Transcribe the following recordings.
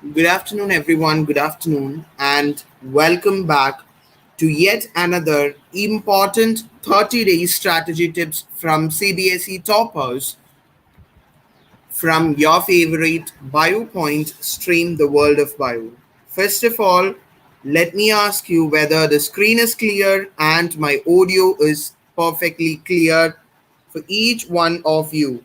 Good afternoon, everyone. Good afternoon, and welcome back to yet another important 30-day strategy tips from CBSE toppers from your favorite Biopoint stream, The World of Bio. First of all, let me ask you whether the screen is clear and my audio is perfectly clear for each one of you.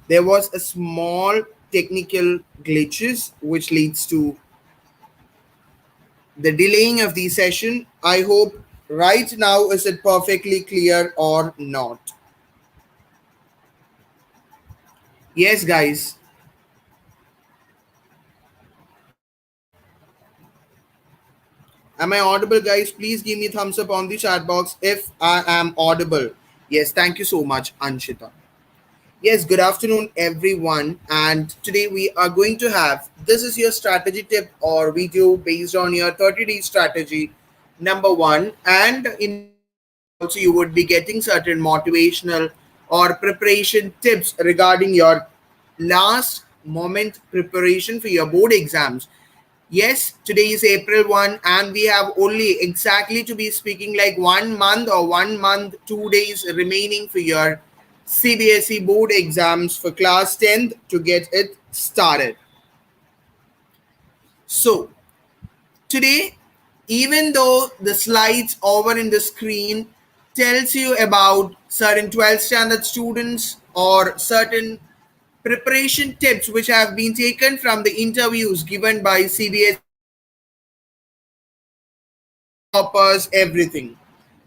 There was a small technical glitches which leads to the delaying of the session. I hope right now is it perfectly clear or not. Yes, guys. Am I audible, guys? Please give me thumbs up on the chat box if I am audible. Yes, thank you so much, Anshita. Yes, good afternoon, everyone. And today we are going to have this is your strategy tip or video based on your 30-day strategy number one. And in this video, also, you would be getting certain motivational or preparation tips regarding your last moment preparation for your board exams. Yes, today is April 1, and we have only exactly to be speaking like 1 month or 1 month, 2 days remaining for your CBSE board exams for class 10th to get it started. So, today, even though the slides over in the screen tells you about certain 12th standard students or certain preparation tips which have been taken from the interviews given by CBSE toppers, everything.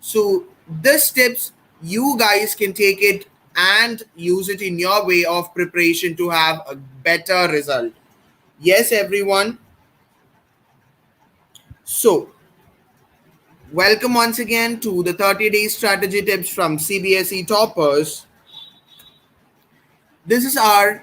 So this tips you guys can take it and use it in your way of preparation to have a better result. Yes, everyone. So welcome once again to the 30-day strategy tips from CBSE toppers. This is our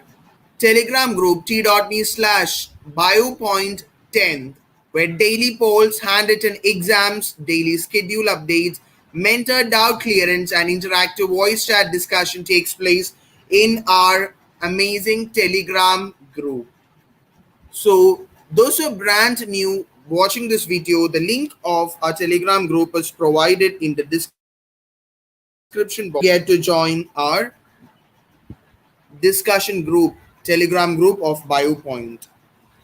Telegram group t.me/biopoint10 where daily polls, handwritten exams, daily schedule updates, mentor doubt clearance, and interactive voice chat discussion takes place in our amazing Telegram group. So, those who are brand new watching this video, the link of our Telegram group is provided in the description box. Get to join our discussion group, Telegram group of Biopoint.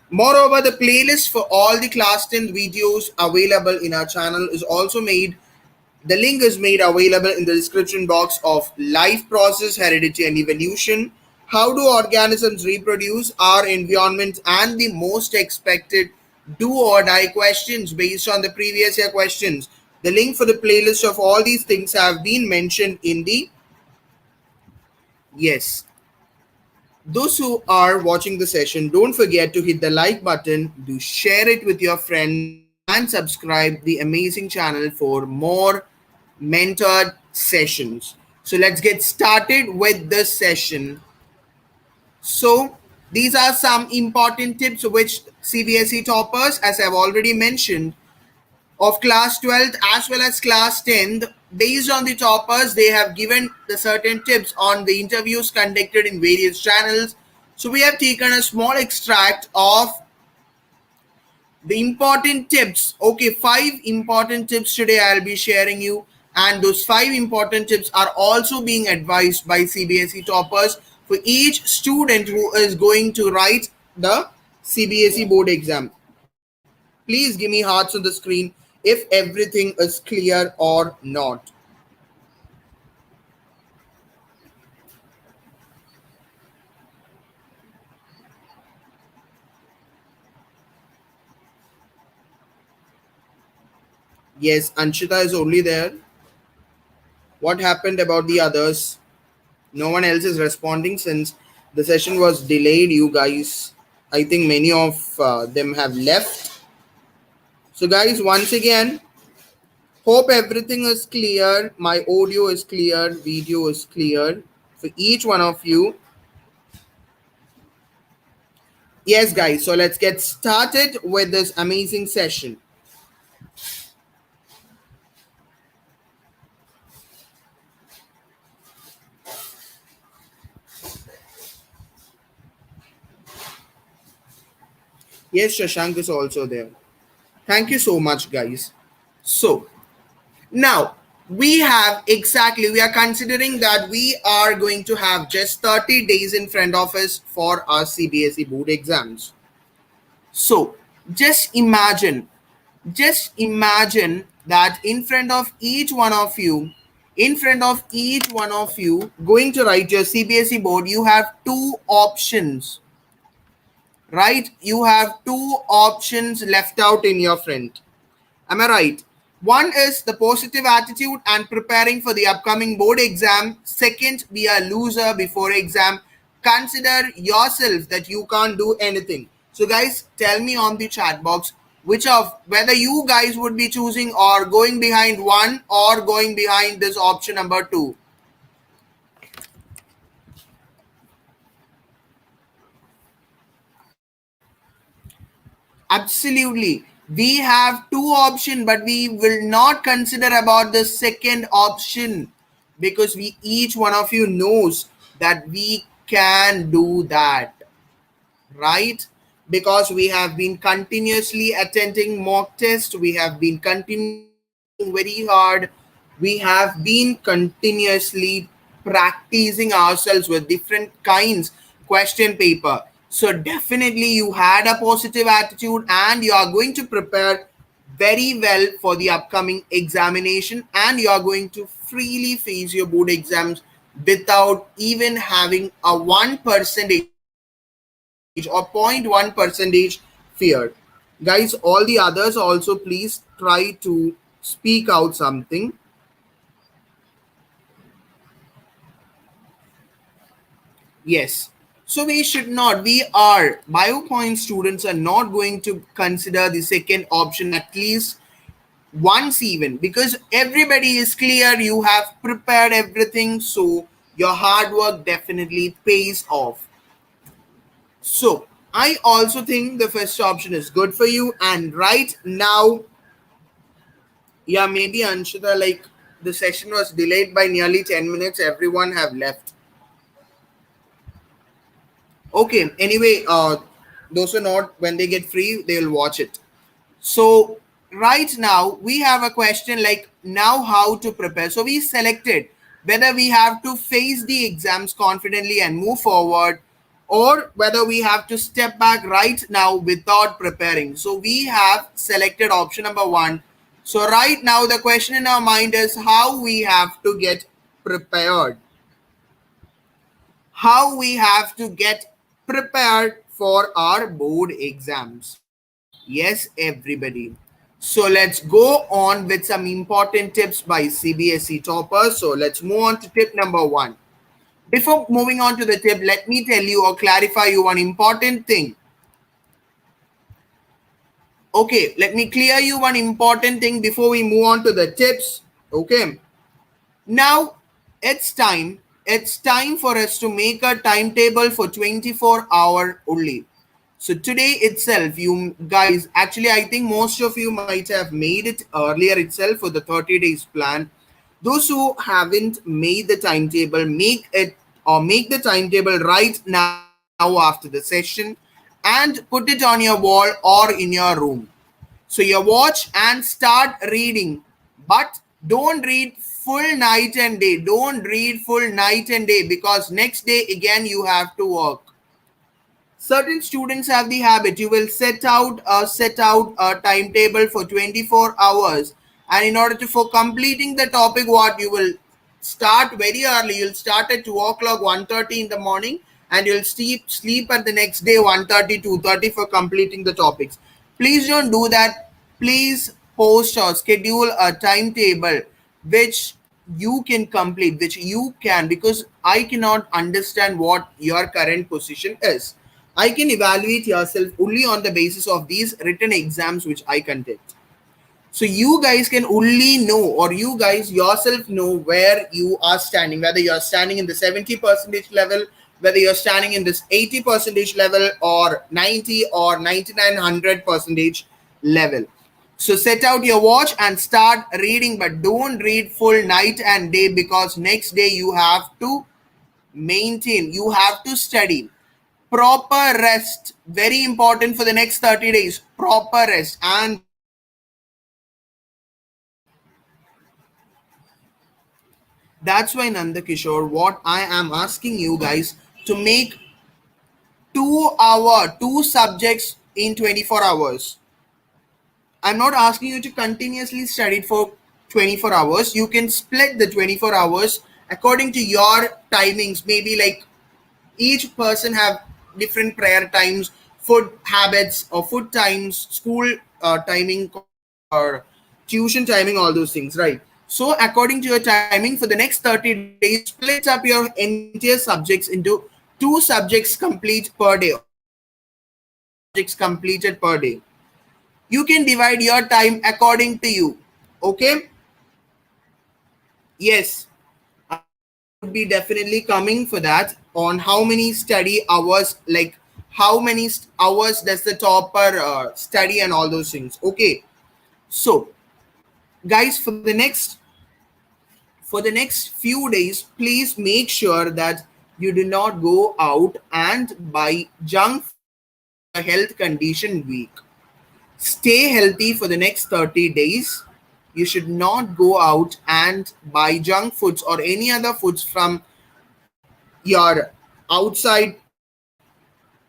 Moreover, the playlist for all the class 10 videos available in our channel is also made. The link is made available in the description box of life process, heredity, and evolution. How do organisms reproduce our environment and the most expected do or die questions based on the previous year questions. The link for the playlist of all these things have been mentioned in the yes. Those who are watching the session, don't forget to hit the like button, do share it with your friends, and subscribe the amazing channel for more mentored sessions. So let's get started with this session. So these are some important tips which CBSE toppers, as I've already mentioned, of class 12th as well as class 10th, based on the toppers they have given the certain tips on the interviews conducted in various channels. So we have taken a small extract of the important tips. Okay, 5 important tips today I'll be sharing you, and those 5 important tips are also being advised by CBSE toppers for each student who is going to write the CBSE board exam. Please give me hearts on the screen if everything is clear or not. Yes, Anshita is only there. What happened about the others? No one else is responding since the session was delayed. You guys, I think many of them have left. So, guys, once again, hope everything is clear. My audio is clear, video is clear for each one of you. Yes, guys, so let's get started with this amazing session. Yes, Shashank is also there. Thank you so much, guys. So, now we are considering that we are going to have just 30 days in front of us for our CBSE board exams. So, just imagine, just imagine that in front of each one of you, going to write your CBSE board, you have two options, right? You have two options left out in your front. Am I right? One is the positive attitude and preparing for the upcoming board exam. Second, be a loser before exam. Consider yourself that you can't do anything. So, guys, tell me on the chat box which of whether you guys would be choosing or going behind one or going behind this option number two. Absolutely. We have two options, but we will not consider about the second option because we each one of you knows that we can do that, right? Because we have been continuously attending mock tests, we have been continuously working very hard, we have been continuously practicing ourselves with different kinds question paper. So definitely you had a positive attitude and you are going to prepare very well for the upcoming examination and you are going to freely face your board exams without even having a 1% or 0.1% fear. Guys, all the others also please try to speak out something. Yes. So we should not, we are Biopoint students are not going to consider the second option at least once even because everybody is clear, you have prepared everything, so your hard work definitely pays off. So I also think the first option is good for you. And right now, yeah, maybe Anshita, like the session was delayed by nearly 10 minutes. Everyone have left. Okay. Anyway, those are not when they get free, they'll watch it. So right now we have a question like now how to prepare. So we selected whether we have to face the exams confidently and move forward or whether we have to step back right now without preparing. So we have selected option number one. So right now the question in our mind is how we have to get prepared. How we have to get prepared for our board exams. Yes, everybody. So let's go on with some important tips by CBSE toppers. So let's move on to tip number one. Before moving on to the tip, let me tell you or clarify you one important thing. Okay, let me clear you one important thing before we move on to the tips. Okay. Now it's time. It's time for us to make a timetable for 24-hour only. So today itself, you guys, actually, I think most of you might have made it earlier itself for the 30 days plan. Those who haven't made the timetable, make it or make the timetable right now after the session and put it on your wall or in your room. So you watch and start reading, but don't read full night and day. Don't read full night and day because next day again you have to work. Certain students have the habit you will set out a timetable for 24 hours, and in order to for completing the topic what you will start very early, you'll start at 2 o'clock 1:30 in the morning and you'll sleep at the next day 1:30 2:30 for completing the topics. Please don't do that. Please post or schedule a timetable which you can complete, which you can, because I cannot understand what your current position is. I can evaluate yourself only on the basis of these written exams which I conduct. So you guys can only know, or you guys yourself know where you are standing, whether you're standing in the 70 percentage level, whether you're standing in this 80 percentage level, or 90 or 99 100 percentage level. So set out your watch and start reading, but don't read full night and day because next day you have to maintain, you have to study. Proper rest, very important for the next 30 days. Proper rest. And that's why, Nandakishore, what I am asking you guys to make 2 subjects in 24 hours. I'm not asking you to continuously study for 24 hours. You can split the 24 hours according to your timings. Maybe like each person have different prayer times, food habits, or food times, school timing, or tuition timing, all those things, right? So according to your timing for the next 30 days, split up your entire subjects into 2 subjects complete per day, or 2 subjects completed per day. You can divide your time according to you. Okay? Yes, I would be definitely coming for that on how many study hours, like how many hours does the topper study and all those things. Okay, so guys, for the next few days, please make sure that you do not go out and buy junk foods to make your health condition weak. Stay healthy for the next 30 days. You should not go out and buy junk foods or any other foods from your outside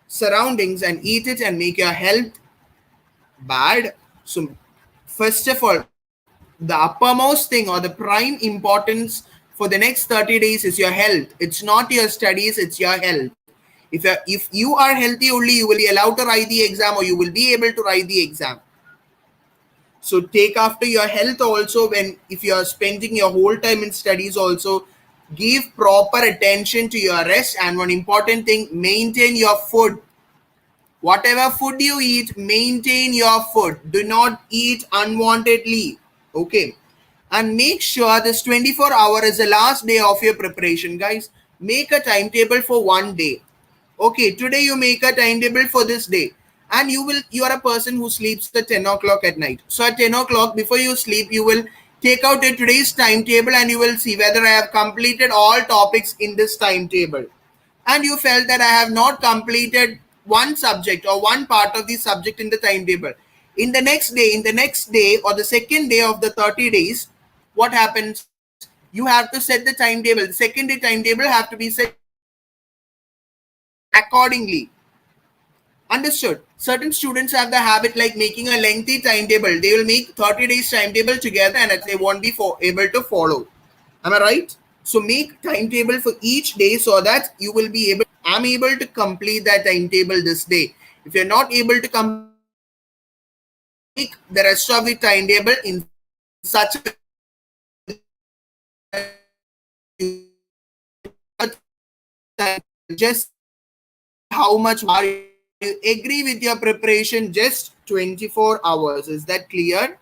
surroundings and eat it and make your health bad. So, first of all, the uppermost thing or the prime importance for the next 30 days is your health. It's not your studies, it's your health. If you are healthy only, you will be allowed to write the exam, or you will be able to write the exam. So take after your health also. When if you are spending your whole time in studies also, give proper attention to your rest. And one important thing, maintain your food. Whatever food you eat, maintain your food. Do not eat unwantedly. Okay. And make sure this 24 hour is the last day of your preparation, guys. Make a timetable for one day. Okay, today you make a timetable for this day. And you are a person who sleeps at 10 o'clock at night. So at 10 o'clock, before you sleep, you will take out a today's timetable and you will see whether I have completed all topics in this timetable, and you felt that I have not completed one subject or one part of the subject in the timetable. In the next day or the second day of the 30 days, what happens? You have to set the timetable. The second day timetable have to be set accordingly. Understood. Certain students have the habit like making a lengthy timetable. They will make 30 days timetable together and they won't be able to follow. Am I right? So make timetable for each day so that you will be able. I'm able to complete that timetable this day. If you're not able to complete that timetable, make the rest of the timetable in such a way that just see how much are you agree with your preparation. Just 24 hours. Is that clear?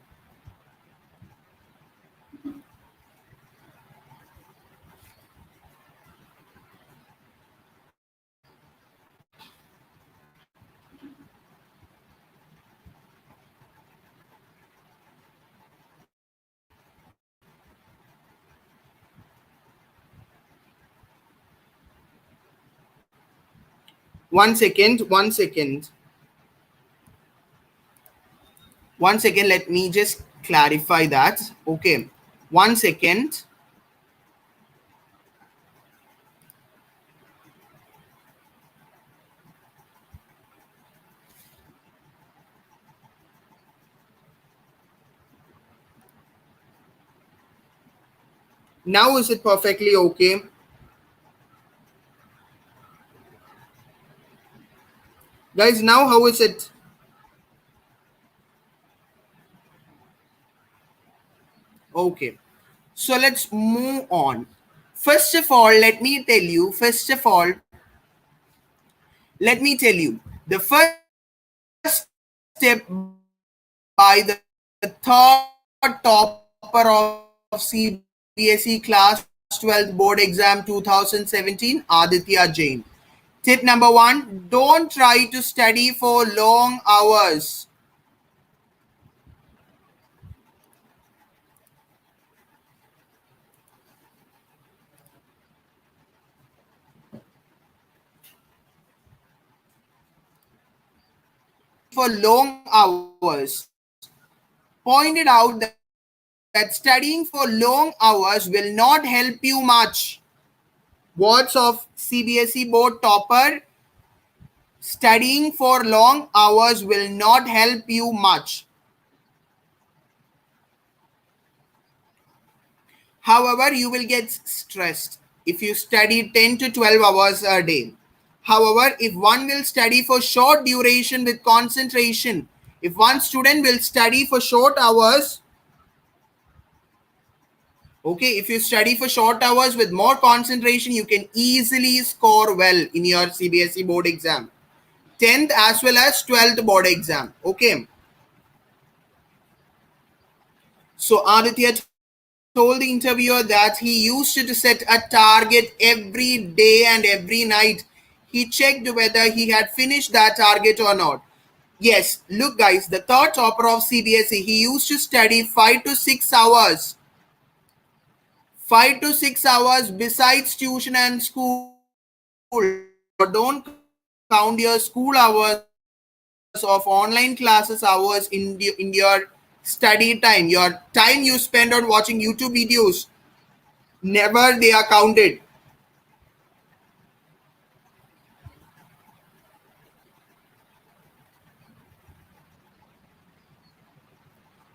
One second. One second. Let me just clarify that. Okay. One second. Now is it perfectly okay? Guys, now how is it? Okay. So let's move on. First of all, let me tell you, the first step by the third topper of CBSE Class 12 Board Exam 2017, Aditya Jain. Tip number 1, don't try to study for long hours. for long hours pointed out that studying for long hours will not help you much. Words of CBSE board topper: studying for long hours will not help you much. However, you will get stressed if you study 10 to 12 hours a day. However, if one will study for short duration with concentration, if one student will study for short hours, okay, if you study for short hours with more concentration, you can easily score well in your CBSE board exam. 10th as well as 12th board exam. Okay. So Aditya told the interviewer that he used to set a target every day and every night. He checked whether he had finished that target or not. Yes, look guys, the third topper of CBSE, he used to study 5 to 6 hours. 5 to 6 hours besides tuition and school. Don't count your school hours of online classes hours in your study time. Your time you spend on watching YouTube videos, never they are counted.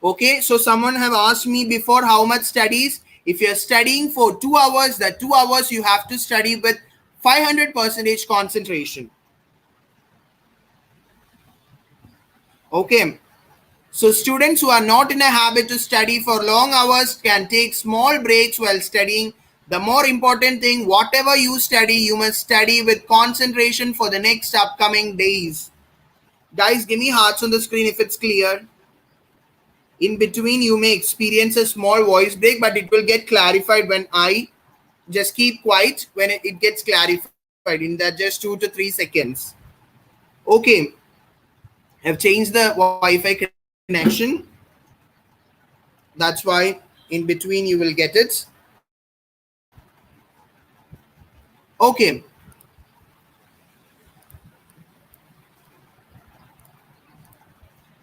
Okay, so someone have asked me before how much studies. If you're studying for 2 hours, that 2 hours you have to study with 500 percentage concentration. Okay, so students who are not in a habit to study for long hours can take small breaks while studying. The more important thing, whatever you study, you must study with concentration for the next upcoming days. Guys, give me hearts on the screen if it's clear. In between, you may experience a small voice break, but it will get clarified when I just keep quiet when it gets clarified in that just 2 to 3 seconds. Okay, I've changed the Wi-Fi connection. That's why in between you will get it. Okay.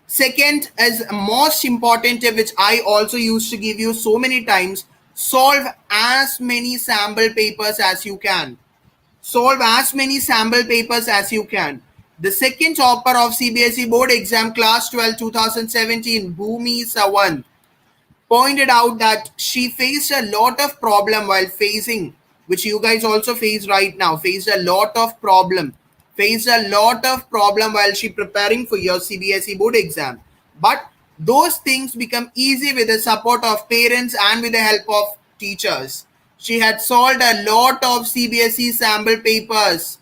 Second is most important tip, which I also used to give you so many times: solve as many sample papers as you can. Solve as many sample papers as you can. The second topper of CBSE board exam class 12 2017, Bhumi Sawan, pointed out that she faced a lot of problem while facing, which you guys also face right now, faced a lot of problem while she preparing for your CBSE board exam. But those things become easy with the support of parents and with the help of teachers. She had solved a lot of CBSE sample papers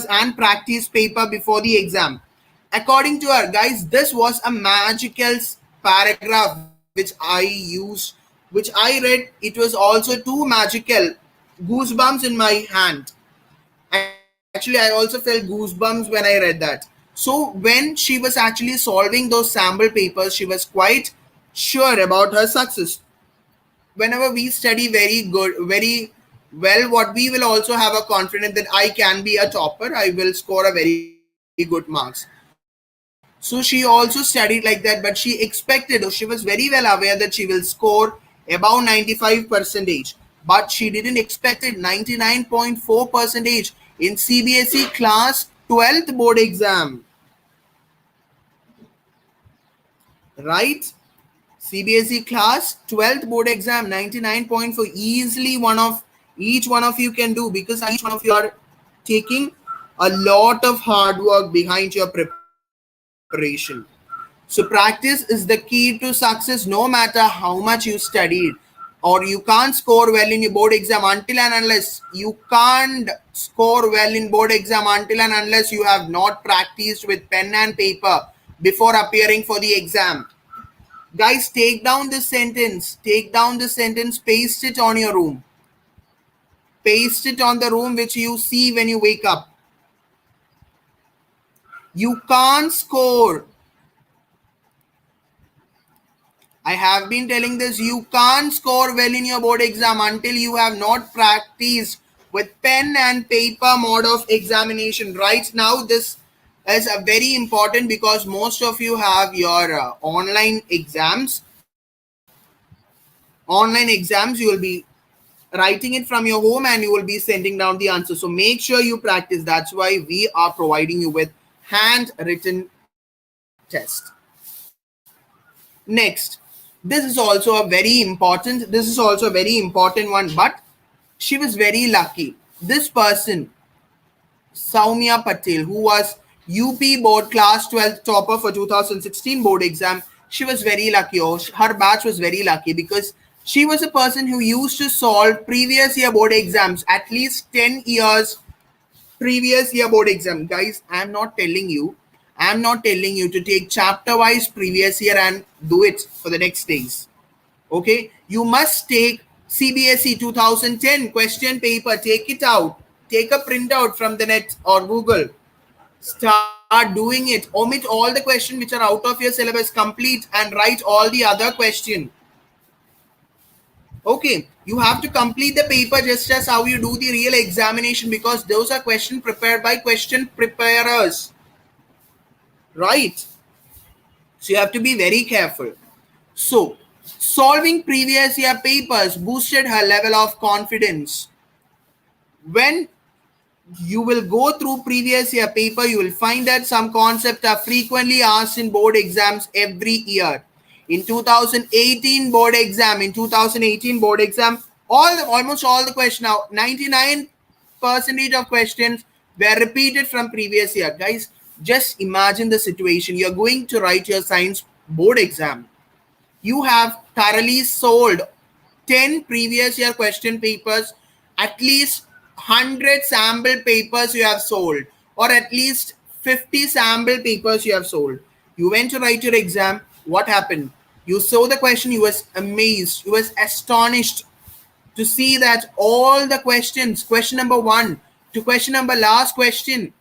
and practice paper before the exam. According to her, guys, this was a magical paragraph which I read. It was also too magical. Goosebumps in my hand. Actually, I also felt goosebumps when I read that. So when she was actually solving those sample papers, she was quite sure about her success. Whenever we study very well, what we will also have a confidence that I can be a topper, I will score a very good marks. So she also studied like that, but she expected, or she was very well aware that she will score above 95 percentage, but she didn't expect it 99.4 percentage in CBSE class 12th board exam, right? CBSE class 12th board exam 99.4, easily one of each one of you can do, because each one of you are taking a lot of hard work behind your preparation. So practice is the key to success. No matter how much you studied, or you can't score well in your board exam until and unless you have not practiced with pen and paper before appearing for the exam. Guys, take down this sentence, paste it on your room. Paste it on the room which you see when you wake up. You can't score. I have been telling this, you can't score well in your board exam until you have not practiced with pen and paper mode of examination. Right now, this is very important because most of you have your online exams. You will be writing it from your home and you will be sending down the answer. So make sure you practice. That's why we are providing you with handwritten test. Next, this is also a very important one, but she was very lucky. This person, Saumya Patel, who was UP Board Class 12 topper for 2016 board exam, she was very lucky, or her batch was very lucky, because she was a person who used to solve previous year board exams, at least 10 years previous year board exam. Guys, I'm not telling you to take chapter wise previous year and do it for the next days. Okay, you must take CBSE 2010 question paper, take it out, take a printout from the net or Google, start doing it, omit all the questions which are out of your syllabus, complete and write all the other question. Okay, you have to complete the paper just as how you do the real examination, because those are questions prepared by question preparers, right? So you have to be very careful. So, solving previous year papers boosted her level of confidence. When you will go through previous year paper, you will find that some concepts are frequently asked in board exams every year. In 2018 board exam, almost all the question, now 99% of questions were repeated from previous year. Guys, just imagine the situation. You're going to write your science board exam. You have thoroughly sold 10 previous year question papers, at least 100 sample papers you have sold, or at least 50 sample papers you have sold. You went to write your exam. What happened? You saw the question, you was amazed, you was astonished to see that all the questions, question number 1 to question number last question,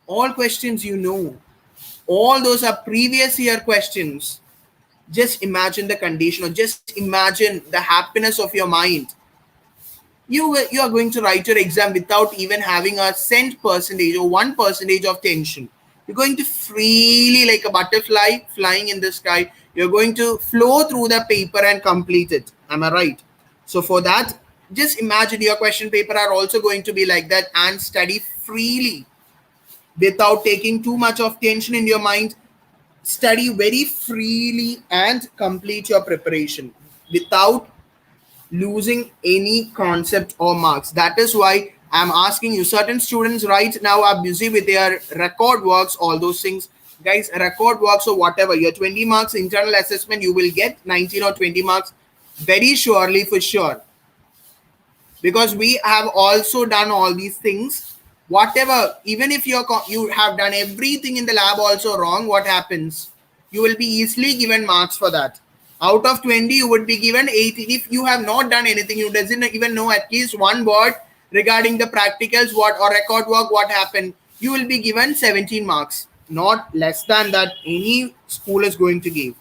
all questions you know, all those are previous year questions. Just imagine the condition, or just imagine the happiness of your mind. You are going to write your exam without even having a cent percentage or 1% of tension. You're going to freely, like a butterfly flying in the sky, you're going to flow through the paper and complete it. Am I right? So for that, just imagine your question paper are also going to be like that, and study freely without taking too much of tension in your mind. Study very freely and complete your preparation without losing any concept or marks. That is why I'm asking you. Certain students right now are busy with their record works, all those things. Guys, record works or whatever, your 20 marks internal assessment, you will get 19 or 20 marks very surely, for sure, because we have also done all these things. Whatever, even if you have done everything in the lab also wrong, what happens? You will be easily given marks for that. Out of 20 you would be given 18. If you have not done anything, you doesn't even know at least one word regarding the practicals, what or record work, what happened, you will be given 17 marks, not less than that any school is going to give,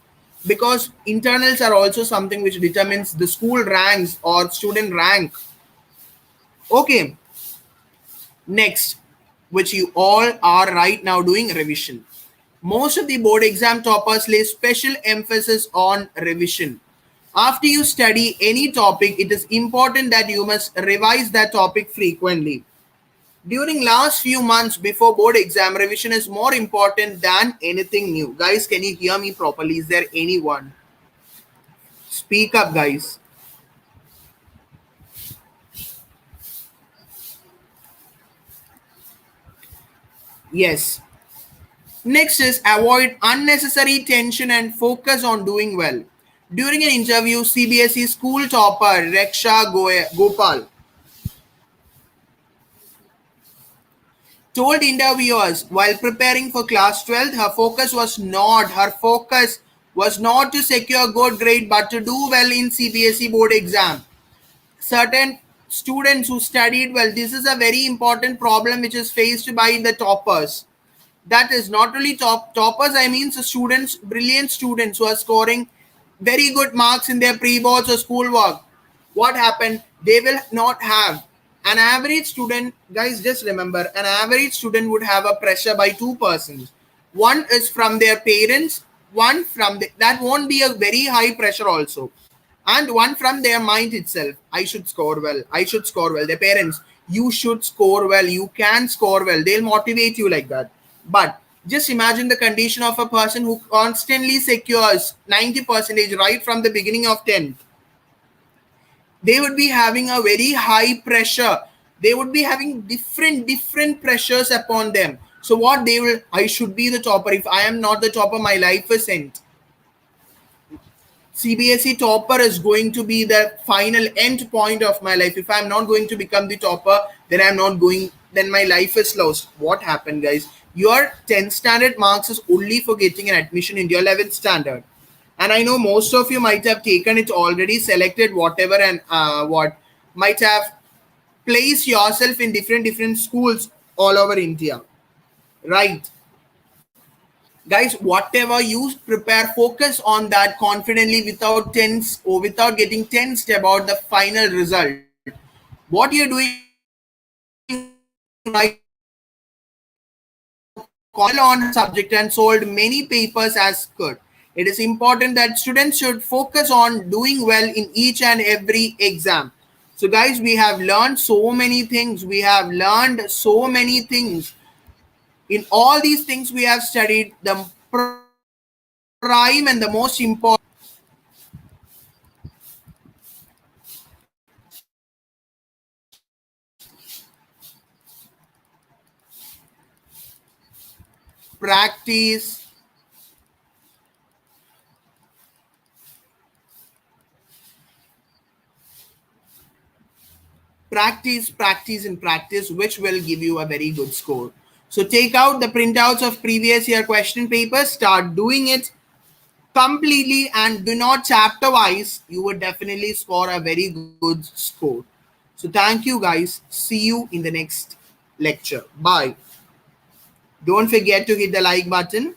because internals are also something which determines the school ranks or student rank. Okay, next, which you all are right now doing, revision. Most of the board exam toppers lay special emphasis on revision. After you study any topic, it is important that you must revise that topic frequently. During last few months before board exam, revision is more important than anything new. Guys, can you hear me properly? Is there anyone? Speak up, guys. Yes. Next is avoid unnecessary tension and focus on doing well. During an interview, CBSE school topper Reksha Gopal told interviewers while preparing for class 12, her focus was not to secure good grade but to do well in CBSE board exam. Certain students who studied well, this is a very important problem which is faced by the toppers. That is not only toppers, I mean the students, brilliant students who are scoring very good marks in their pre-boards or schoolwork. What happened? They will not have An average student, guys, just remember, an average student would have a pressure by two persons. One is from their parents, one from that won't be a very high pressure also, and one from their mind itself. I should score well, I should score well. Their parents, you should score well, you can score well, they'll motivate you like that. But just imagine the condition of a person who constantly secures 90 percentage right from the beginning of 10th. They would be having a very high pressure. They would be having different pressures upon them. So what they will, I should be the topper. If I am not the topper, my life is end. CBSE topper is going to be the final end point of my life. If I'm not going to become the topper, then I'm not going, then my life is lost. What happened, guys? Your 10th standard marks is only for getting an admission in your 11th standard. And I know most of you might have taken it already, selected whatever, and what might have placed yourself in different schools all over India, right? Guys, whatever you prepare, focus on that confidently without tense or without getting tensed about the final result. What you're doing right now is focusing on writing a good essay, well on her subject and sold many papers as could. It is important that students should focus on doing well in each and every exam. So, guys, we have learned so many things. We have learned so many things. In all these things we have studied, the prime and the most important practice, practice and practice, which will give you a very good score. So take out the printouts of previous year question papers, start doing it completely, and do not chapter wise. You would definitely score a very good score. So thank you, guys. See you in the next lecture. Bye. Don't forget to hit the like button.